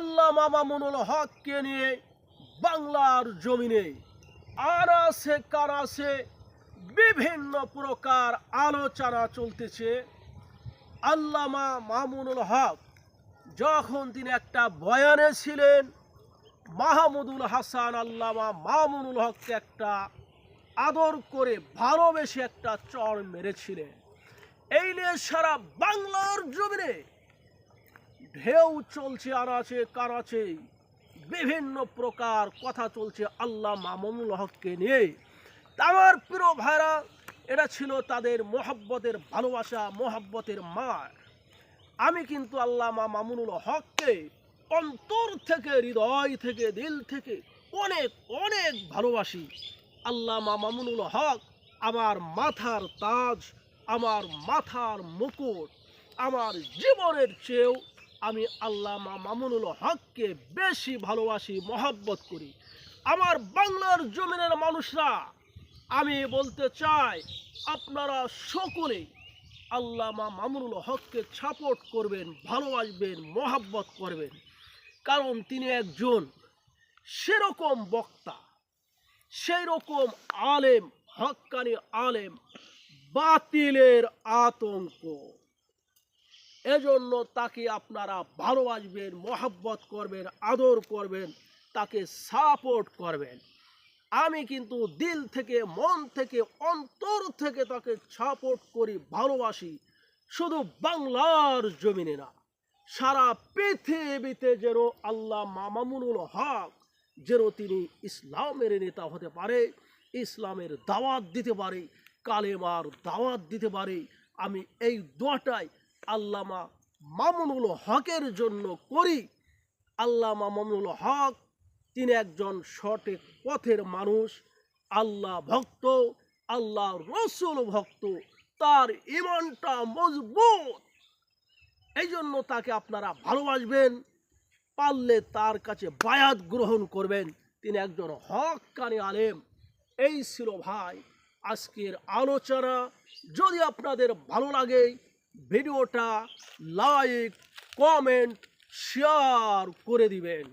আল্লামা মামুনুল হককে নিয়ে বাংলার জমিনে আনাসে কানাসে বিভিন্ন প্রকার আলোচনা চলতেছে। আল্লামা মামুনুল হক যখন তিনি একটা বয়ানে ছিলেন, মাহমুদুল হাসান আল্লামা মামুনুল হককে একটা আদর করে ভালোবেসে একটা চড় মেরেছিলেন। এই নিয়ে সারা বাংলার জমিনে ঢেউ চলছে, আনাচে কানাচে বিভিন্ন প্রকার কথা চলছে আল্লামা মামুনুল হককে নিয়ে। আমার প্রিয় ভাইরা, এটা ছিল তাদের মোহাব্বতের ভালোবাসা, মোহাব্বতের মার। আমি কিন্তু আল্লামা মামুনুল হককে অন্তর থেকে, হৃদয় থেকে, দিল থেকে অনেক অনেক ভালোবাসি। আল্লামা মামুনুল হক আমার মাথার তাজ, আমার মাথার মুকুট। আমার জীবনের চেয়েও আমি আল্লামা মামুনুল হককে বেশি ভালোবাসি, মহব্বত করি। আমার বাংলার জমিনের মানুষরা, আমি বলতে চাই, আপনারা সকলেই আল্লামা মামুনুল হককে সাপোর্ট করবেন, ভালোবাসবেন, মহব্বত করবেন। কারণ তিনি একজন সেরকম বক্তা, সেই রকম আলেম, হক্কানি আলেম, বাতিলের আতঙ্ক। এজন্য তাকে আপনারা ভালোবাসবেন, মহব্বত করবেন, আদর করবেন, তাকে সাপোর্ট করবেন। আমি কিন্তু দিল থেকে, মন থেকে, অন্তর থেকে তাকে সাপোর্ট করি, ভালোবাসি। শুধু বাংলার জমিনে না, সারা পৃথিবীতে যেন আল্লামা মামুনুল হক যেন তিনি ইসলামের নেতা হতে পারে, ইসলামের দাওয়াত দিতে পারে, কালেমার দাওয়াত দিতে পারে। আমি এই দোয়াটাই আল্লামা মামুনুল হকের জন্য করি। আল্লামা মামুনুল হক তিনি একজন সঠিক পথের মানুষ, আল্লাহ ভক্ত, আল্লাহ রসুল ভক্ত, তার ঈমানটা মজবুত। এই জন্য তাকে আপনারা ভালোবাসবেন, পারলে তার কাছে বায়াত গ্রহণ করবেন। তিনি একজন হক্কানি আলেম। এই ছিল ভাই আজকের আলোচনা। যদি আপনাদের ভালো লাগে ভিডিওটা লাইক, কমেন্ট, শেয়ার করে দিবেন।